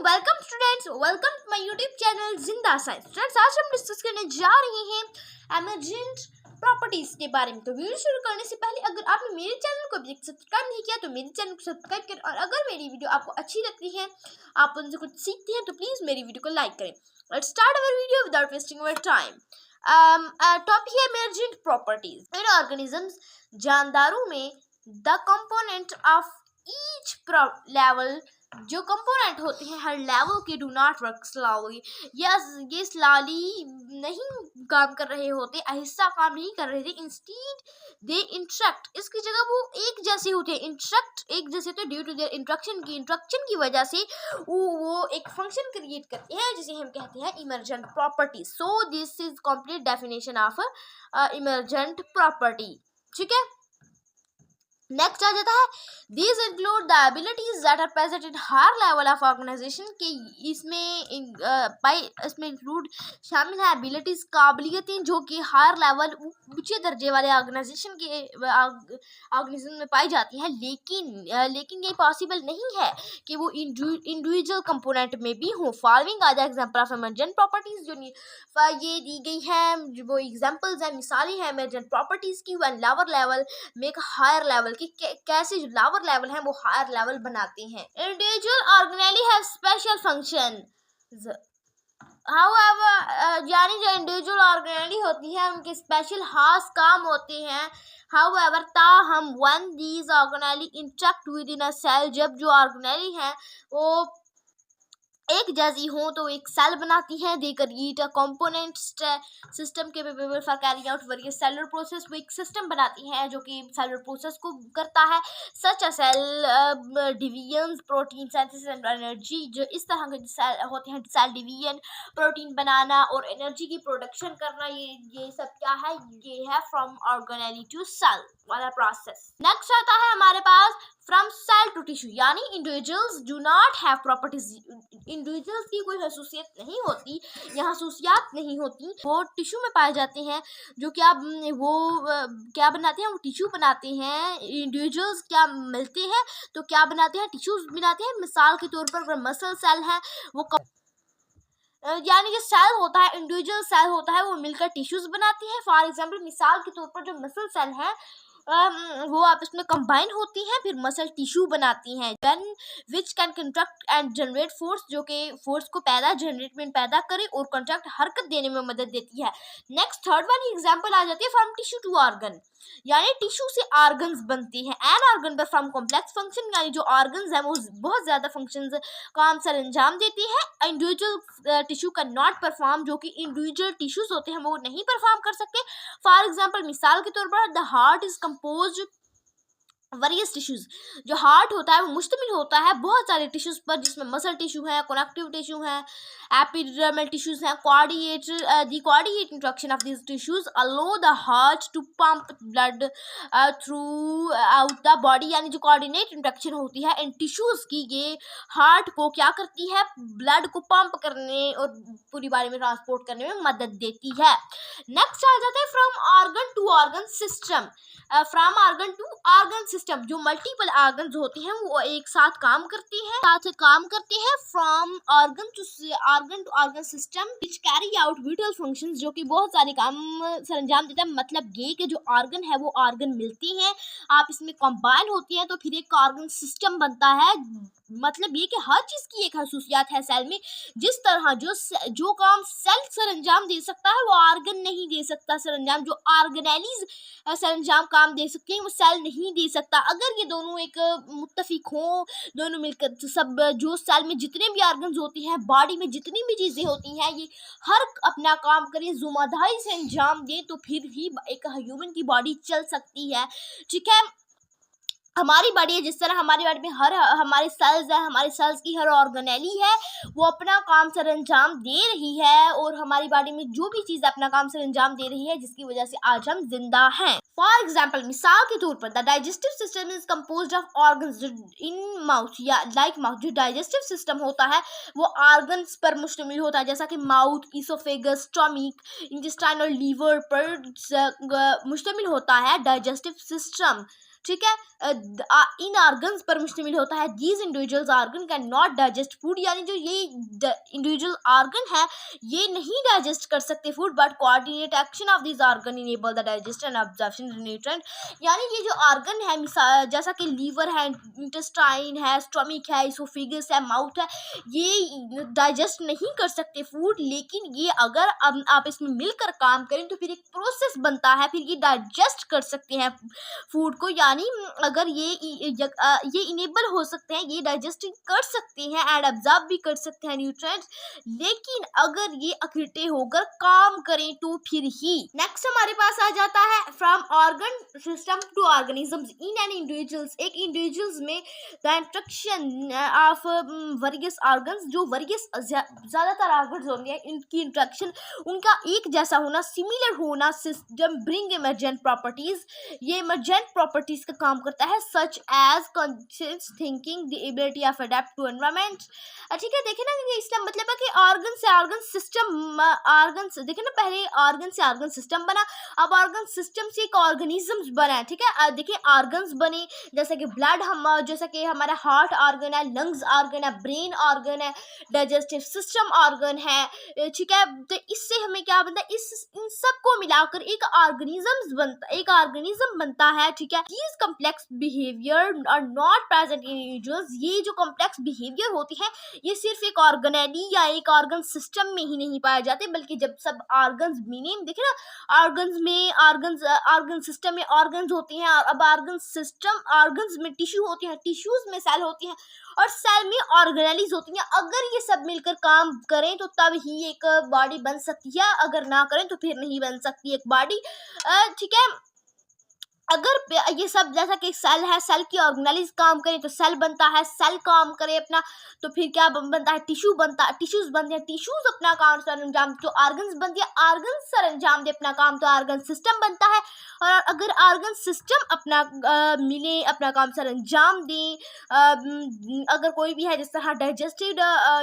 Welcome students, welcome to my YouTube channel Zinda science. Students, आज हम discuss करने जा रहे हैं एमरजेंट प्रॉपर्टीज के बारे में। तो वीडियो शुरू करने से पहले अगर आपने मेरे चैनल को अभी तक सब्सक्राइब नहीं किया तो मेरे चैनल को सब्सक्राइब करें, और अगर मेरी वीडियो आपको अच्छी लगती है, आप उनसे कुछ सीखते हैं, तो प्लीज मेरी वीडियो को लाइक करें। Let's start our video without wasting our time. Topic है एमरजेंट प्रॉपर्टीज इन ऑर्गेनिजम्स। जानदारों में the component of each level, जो कंपोनेंट होते हैं हर लेवल के, डू नॉट वर्क स्लोली, ये स्लोली नहीं काम कर रहे होते, आहिस्ता काम नहीं कर रहे थे। इंस्टीड दे इंटरेक्ट, इसकी जगह वो एक जैसे होते हैं। इंटरेक्ट एक जैसे, तो ड्यू टू देयर इंटरेक्शन की वजह से वो एक फंक्शन क्रिएट करते हैं जिसे हम कहते हैं emergent property. So this is complete definition of emergent property. ठीक है, नेक्स्ट आ जाता है these include the abilities that are present in higher level of organization के। इसमें इंक्लूड शामिल है एबिलिटीज, काबिलियतें जो कि हायर लेवल ऊंचे दर्जे वाले ऑर्गेनाइजेशन में पाई जाती हैं। लेकिन ये पॉसिबल नहीं है कि वो इंडिविजुअल कंपोनेंट में भी हो। Following are the example of emergent properties, जो ये दी गई हैं, जो वो एग्जांपल्स हैं, मिसालें हैं इमर्जेंट प्रॉपर्टीज की। वन लोअर लेवल में एक हायर लेवल की, कैसे जो लोअर लेवल है वो हायर लेवल बनाते हैं। Individual organelle have special function, however यानी जो इंडिविजुअल ऑर्गेनेली होती है उनके स्पेशल खास काम होते हैं। हाउएवर ताहम one these organelle interact with in a cell, जब जो ऑर्गेनेली हैं वो एक जैसी हो तो एक सेल बनाती हैं। They create a component system capable for carrying out various cellular process, वो एक सिस्टम बनाती हैं जो कि सेलुलर प्रोसेस को करता है। Such a cell division, protein synthesis and energy, जो इस तरह के सेल होते हैं, सेल डिवीजन, प्रोटीन बनाना और एनर्जी की प्रोडक्शन करना, ये सब क्या है, ये है फ्रॉम ऑर्गेनेली टू सेल वाला प्रोसेस। नेक्स्ट आता है हमारे पास फ्रॉम सेल टू टिश्यू, यानी individuals do not have properties, individuals की कोई खसूसियत नहीं होती, यहाँ खसूसियात नहीं होती, वो टिश्यू में पाए जाते हैं। जो क्या वो क्या बनाते हैं, वो टिश्यू बनाते हैं। इंडिविजुअल्स क्या मिलते हैं तो क्या बनाते हैं, टिश्यूज बनाते हैं। मिसाल के तौर पर मसल सेल है, वो यानी जो सेल होता है, इंडिविजुअल सेल होता है, वो मिलकर टिश्यूज बनाती है। फॉर एग्जाम्पल, मिसाल के तौर पर जो मसल सेल है वो आपस में कंबाइन होती हैं, फिर मसल टिश्यू बनाती हैं। Then which can contract and generate force, जो कि फोर्स को जनरेटमेंट पैदा करे और कंट्रैक्ट हरकत देने में मदद देती है। नेक्स्ट थर्ड वाली एग्जांपल आ जाती है फ्रॉम टिश्यू टू ऑर्गन, यानी टिश्यू से ऑर्गन्स बनते हैं। एन ऑर्गन पर फ्रॉम कॉम्प्लेक्स फंक्शन, यानी जो ऑर्गन्स हैं वो बहुत ज़्यादा फंक्शंस काम सर अंजाम देती है। इंडिविजुअल टिश्यू का नॉट परफॉर्म, जो कि इंडिविजुअल टिश्यूज होते हैं वो नहीं परफॉर्म कर सकते। फॉर एग्जाम्पल, मिसाल के तौर पर the heart is composed various tissues, जो हार्ट होता है वो मुश्तमिल होता है बहुत सारे टिश्यूज पर, जिसमें मसल टिश्यू है, कनेक्टिव टिश्यू है, एपिडर्मल टिश्यूज हैं। The coordinate interaction of this tissues allow the heart to pump blood throughout the body, यानी जो कोऑर्डिनेट इंटरेक्शन होती है इन टिश्यूज की, ये हार्ट को क्या करती है, ब्लड को पंप करने और पूरी बॉडी में ट्रांसपोर्ट करने में मदद देती है। नेक्स्ट आ जाता है from organ to organ system. From organ to organ system, जो मल्टीपल ऑर्गन्स होते हैं वो एक साथ काम करते हैं। From organ to organ system which carry out vital functions, जो कि बहुत सारे काम सरंजाम देता है। मतलब ये कि जो ऑर्गन है वो ऑर्गन मिलते हैं, आप इसमें कंबाइन होती हैं तो फिर एक ऑर्गन सिस्टम बनता है। मतलब ये कि हर चीज़ की एक खसूसियात है सेल में। जिस तरह जो काम सेल सरंजाम दे सकता है वो ऑर्गन नहीं दे सकता सरंजाम, जो ऑर्गेनेलीज सरंजाम काम दे सकते हैं वो सेल नहीं दे सकता। अगर ये दोनों एक मुत्तफिक हों, दोनों मिलकर, तो सब जो सेल में जितने भी ऑर्गन्स होती हैं, बॉडी में जितनी भी चीज़ें होती हैं, ये हर अपना काम करें, जुम्मेदारी से अंजाम दें, तो फिर ही एक ह्यूमन की बॉडी चल सकती है। ठीक है, हमारी बॉडी है, जिस तरह हमारी बॉडी में हमारे सेल्स है, हमारे सेल्स की हर ऑर्गेनेली है वो अपना काम सर अंजाम दे रही है, और हमारी बॉडी में जो भी चीज़ अपना काम सर अंजाम दे रही है जिसकी वजह से आज हम जिंदा हैं। फॉर एग्जाम्पल, मिसाल के तौर पर the digestive system is composed of organs in mouth, या लाइक माउथ, जो डाइजेस्टिव सिस्टम होता है वो ऑर्गन्स पर मुश्तमिल होता है, जैसा कि माउथ, ईसोफेगस, स्टमक, इंटेस्टाइन और लीवर पर मुश्तमिल होता है डाइजेस्टिव सिस्टम। ठीक है, इन ऑर्गन्स पर मुश्तमिल होता है। These individuals organ can not digest food, यानी जो ये इंडिविजुअल ऑर्गन है ये नहीं डाइजेस्ट कर सकते food, but coordinate action of this organ enable the digestion and absorption of nutrient. यानी ये जो ऑर्गन है जैसा कि लीवर है, इंटेस्टाइन है, स्टमक है, इसोफेगस है, माउथ है, ये डाइजेस्ट नहीं कर सकते फूड, लेकिन ये अगर आप इसमें मिलकर काम करें तो फिर एक प्रोसेस बनता है, फिर ये डाइजेस्ट कर सकते हैं फूड को। यानी अगर ये इनेबल हो सकते हैं, ये डाइजेस्ट कर सकते हैं एंड एब्जॉर्ब भी कर सकते हैं न्यूट्रिएंट्स, लेकिन अगर ये इकट्ठे होकर काम करें तो फिर ही। नेक्स्ट हमारे पास आ जाता है from organ system to organisms in an individuals. एक इंडिविजुअल्स में the interaction of various organs, जो वेरियस ज़्यादातर ऑर्गन्स होंगे इनकी इंट्रैक्शन उनका एक जैसा होना, सिमिलर होना, सिस्टम ब्रिंग इमर्जेंट प्रॉपर्टीज। ये इमर्जेंट प्रॉपर्टीज का काम करता है, such as conscious thinking, the ability of adapt to environment. ठीक है, देखे ना कि इसका मतलब है कि ऑर्गन से ऑर्गन सिस्टम, ऑर्गन से देखे ना पहले ऑर्गन से ऑर्गन सिस्टम बना, अब ऑर्गन सिस्टम से एक ऑर्गेनिजम्स बना है। ठीक है, देखिए ऑर्गन्स बने जैसे कि ब्लड, हम जैसे कि हमारा हार्ट ऑर्गन है, लंग्स ऑर्गन है, ब्रेन ऑर्गन है, डाइजेस्टिव सिस्टम ऑर्गन है। ठीक है, तो इससे हमें क्या बनता है, इन सबको मिलाकर एक ऑर्गेनिज्म बनता है। ठीक है, these complex behaviour are not present in individuals. ये जो कॉम्प्लेक्स बिहेवियर होती है ये सिर्फ एक ऑर्गेनेली या एक ऑर्गन सिस्टम में ही नहीं पाए जाते, बल्कि जब सब ऑर्गन्स मिले, देखे ना ऑर्गन सिस्टम में ऑर्गन्स होती हैं, और अब ऑर्गन्स में टिश्यू होती हैं, टिश्यूज में सेल होती हैं, और सेल में ऑर्गेनेलीज होती हैं। अगर ये सब मिलकर काम करें तो तब ही एक बॉडी बन सकती है, अगर ना करें तो फिर नहीं बन सकती एक बॉडी। ठीक है, अगर ये सब जैसा कि सेल है, सेल की ऑर्गेनेलीज काम करें तो सेल बनता है, सेल काम करे अपना तो फिर क्या बनता है, टिश्यूज बनते हैं, टिश्यूज अपना काम सर अंजाम तो ऑर्गन्स बनती है, ऑर्गन सर अंजाम दे अपना काम तो ऑर्गन सिस्टम बनता है। और अगर ऑर्गन सिस्टम अपना मिले, अपना काम सर अंजाम दें, अगर कोई भी है जिस तरह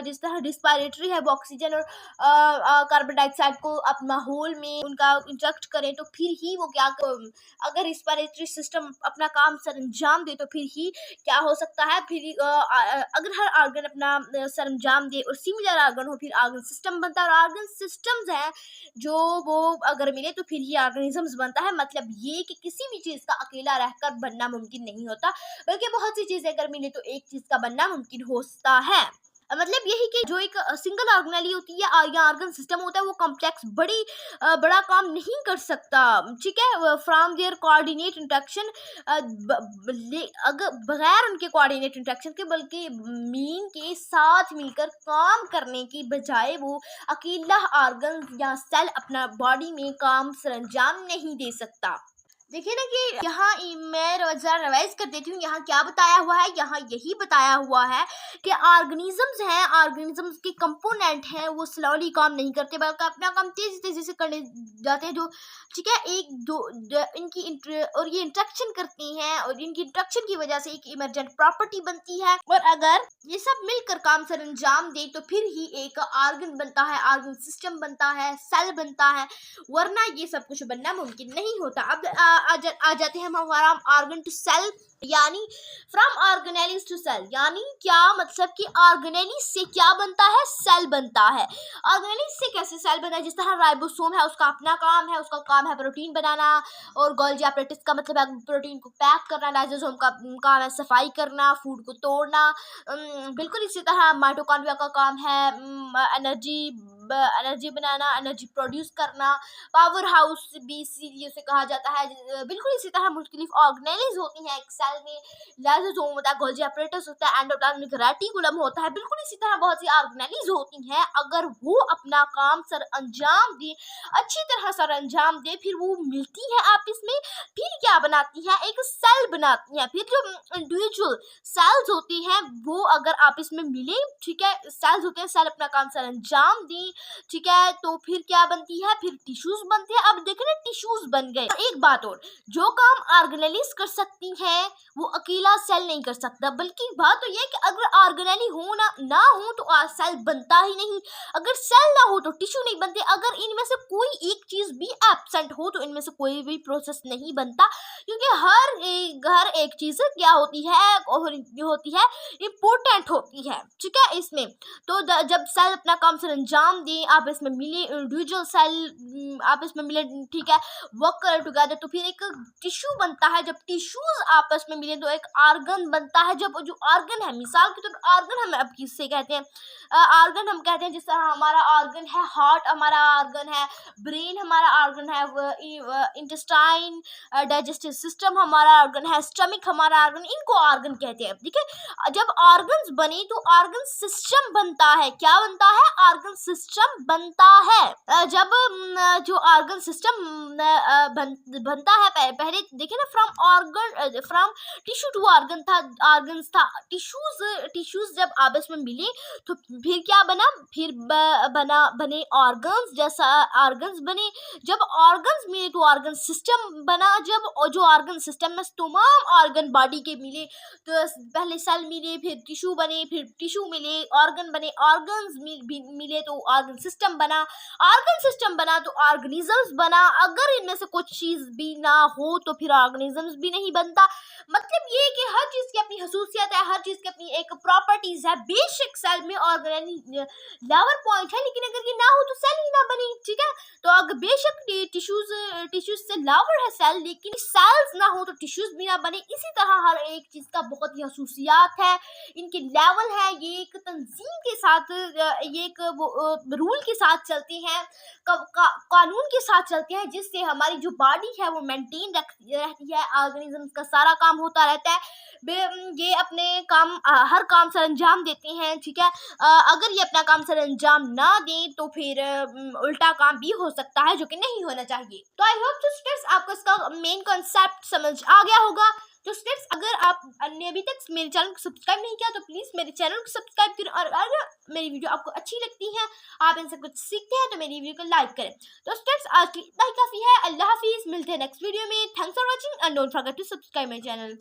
जिस तरह रिस्पायरेटरी है, वो ऑक्सीजन और कार्बन डाइऑक्साइड को अपना होल में उनका इंजेक्ट करें तो फिर ही वो क्या, अगर रिस्पायरेटरी सिस्टम अपना काम सरंजाम दे तो फिर ही क्या हो सकता है, फिर अगर हर ऑर्गन अपना सरंजाम दे और सिमिलर ऑर्गन हो फिर ऑर्गन सिस्टम बनता है, और ऑर्गन सिस्टम्स हैं जो वो अगर मिले तो फिर ही ऑर्गेनिजम्स बनता है। मतलब ये कि किसी भी चीज़ का अकेला रहकर बनना मुमकिन नहीं होता, बल्कि बहुत सी चीज़ें अगर मिले तो एक चीज़ का बनना मुमकिन होता है। मतलब यही कि जो एक सिंगल ऑर्गेनेली होती है या ऑर्गन सिस्टम होता है वो कॉम्प्लेक्स बड़ा काम नहीं कर सकता। ठीक है, फ्रॉम देयर कोऑर्डिनेट इंट्रैक्शन, अगर बगैर उनके कोऑर्डिनेट इंट्रैक्शन के, बल्कि मीन के साथ मिलकर काम करने की बजाय वो अकेला ऑर्गन या सेल अपना बॉडी में काम सरंजाम नहीं दे सकता। देखिए ना कि यहाँ मैं ज़रा रिवाइज कर देती हूँ, यहाँ क्या बताया हुआ है, यहाँ यही बताया हुआ है कि ऑर्गेनिजम्स हैं, ऑर्गेनिजम्स के कंपोनेंट हैं, वो स्लोली काम नहीं करते बल्कि अपना काम तेज़ी से करने जाते हैं। जो ठीक है, इनकी और ये इंट्रैक्शन करती हैं, और इनकी इंट्रैक्शन की वजह से एक इमर्जेंट प्रॉपर्टी बनती है, और अगर ये सब मिलकर काम सर अंजाम दे तो फिर ही एक ऑर्गन बनता है, ऑर्गन सिस्टम बनता है, सेल बनता है, वरना ये सब कुछ बनना मुमकिन नहीं होता। अब आ जाते हैं हमारा ऑर्गन टू सेल, यानी फ्रॉम ऑर्गेनेलीज टू सेल, यानी क्या मतलब कि ऑर्गेनेलीज से क्या बनता है, सेल बनता है। ऑर्गेनेलीज से कैसे सेल बनता है, जिस तरह राइबोसोम है उसका अपना काम है, उसका काम है प्रोटीन बनाना, और गोल्गी एपरेटिस का मतलब है प्रोटीन को पैक करना, लाइसोसोम का काम है सफाई करना, फूड को तोड़ना। बिल्कुल इसी तरह माइटोकॉन्ड्रिया का काम है एनर्जी बनाना, एनर्जी प्रोड्यूस करना, पावर हाउस भी इसीलिए उसे कहा जाता है। बिल्कुल इसी तरह मुख्तलिफ ऑर्गेनेलीज होती हैं एक सेल में, लाइसोसोम होता है, गोल्गी एपरेटस होता है, एंडोप्लाज्मिक रेटिकुलम होता है। बिल्कुल इसी तरह बहुत सी ऑर्गेनेलीज होती हैं, अगर वो अपना काम सर अंजाम दे, अच्छी तरह सर अंजाम दे, फिर वो मिलती है आपस में, फिर क्या बनाती है, एक सेल बनाती है। फिर जो इंडिविजुअल सेल्स होती हैं वो अगर आपस में मिले, ठीक है, सेल्स होते हैं, सेल अपना काम सर अंजाम दें ठीक है। तो फिर क्या बनती है, फिर टिश्यूज बनते हैं। अब देखें ना, टिश्यूज बन गए। और एक बात और, जो काम ऑर्गेनेलीज कर सकती हैं वो अकेला सेल नहीं कर सकता, बल्कि बात तो ये कि अगर ऑर्गेनेली हो ना हो तो सेल बनता ही नहीं। अगर सेल ना हो तो टिश्यू नहीं बनते। अगर इनमें से कोई एक चीज भी एब्सेंट हो तो इनमें से कोई भी प्रोसेस नहीं बनता, क्योंकि हर एक चीज क्या होती है, और जो होती है इम्पोर्टेंट होती है, ठीक है। इसमें तो जब सेल अपना काम सर अंजाम दें, आप इसमें मिले इंडिविजुअल सेल आप इसमें मिले, ठीक है, वर्क कर टुगेदर, तो फिर एक टिश्यू बनता है। जब टिश्यूज आपस में मिले तो एक ऑर्गन बनता है। जब जो ऑर्गन है, मिसाल के तौर पर ऑर्गन हम अब किससे कहते हैं, ऑर्गन हम कहते हैं जिस तरह हमारा ऑर्गन है हार्ट, हमारा ऑर्गन है ब्रेन, हमारा ऑर्गन है इंटेस्टाइन, डाइजेस्टिव सिस्टम हमारा ऑर्गन है, स्टमक हमारा ऑर्गन, इनको ऑर्गन कहते हैं, ठीक है। जब ऑर्गन्स बने तो ऑर्गन सिस्टम बनता है। क्या बनता है, ऑर्गन सिस्टम बनता है। जब जो ऑर्गन सिस्टम बनता है, पहले देखे ना, फ्रॉम टिश्यू टू ऑर्गन था, ऑर्गन्स था, टिश्यूज जब आपस में मिले तो फिर क्या बना, फिर बने ऑर्गन्स, जैसा ऑर्गन्स बने। जब ऑर्गन्स मिले तो ऑर्गन सिस्टम बना। जब जो ऑर्गन सिस्टम में तमाम ऑर्गन बॉडी के मिले तो पहले सेल मिले, फिर टिश्यू बने, फिर टिश्यू मिले, ऑर्गन बने, ऑर्गन्स मिले तो ऑर्गन सिस्टम बना, ऑर्गन सिस्टम बना तो ऑर्गेनिजम्स बना। अगर इनमें से कुछ चीज भी ना हो तो फिर ऑर्गेनिजम्स भी नहीं बनता। मतलब ये कि हर चीज की अपनी खसूसियत है, हर चीज की अपनी एक प्रॉपर्टीज है। बेशक सेल में ऑर्गेनिक लेवल पॉइंट है, लेकिन अगर ये ना हो तो सेल ही ना बने, ठीक है। तो अगर बेशक टिश्यूज से लावर है सेल, लेकिन सेल्स ना हो तो टिश्यूज भी ना बने। इसी तरह हर एक चीज का बहुत ही खसूसियात है, इनके लेवल है। ये एक तंजीम के साथ, ये एक रूल के साथ चलते हैं, कानून के साथ चलते हैं, जिससे हमारी जो बॉडी है वो मेंटेन रहती है, ऑर्गेनिजम्स का सारा काम होता रहता है। ये अपने काम हर काम सर अंजाम देते हैं, ठीक है। अगर ये अपना काम सर अंजाम ना दें तो फिर उल्टा काम भी हो सकता है, जो कि नहीं होना चाहिए। तो आई होप तो स्टूडेंट्स आपको इसका मेन कॉन्सेप्ट समझ आ गया होगा। तो स्टूडेंट्स, अगर आपने अभी तक मेरे चैनल को सब्सक्राइब नहीं किया तो प्लीज़ मेरे चैनल को सब्सक्राइब करें, और अगर मेरी वीडियो आपको अच्छी लगती है, आप इनसे कुछ सीखते हैं, तो मेरी वीडियो को लाइक करें। तो स्टूडेंट्स, आज के लिए इतना ही काफ़ी है। अल्लाह हाफिज़, मिलते हैं नेक्स्ट वीडियो में। Thanks for watching and don't forget to subscribe my channel.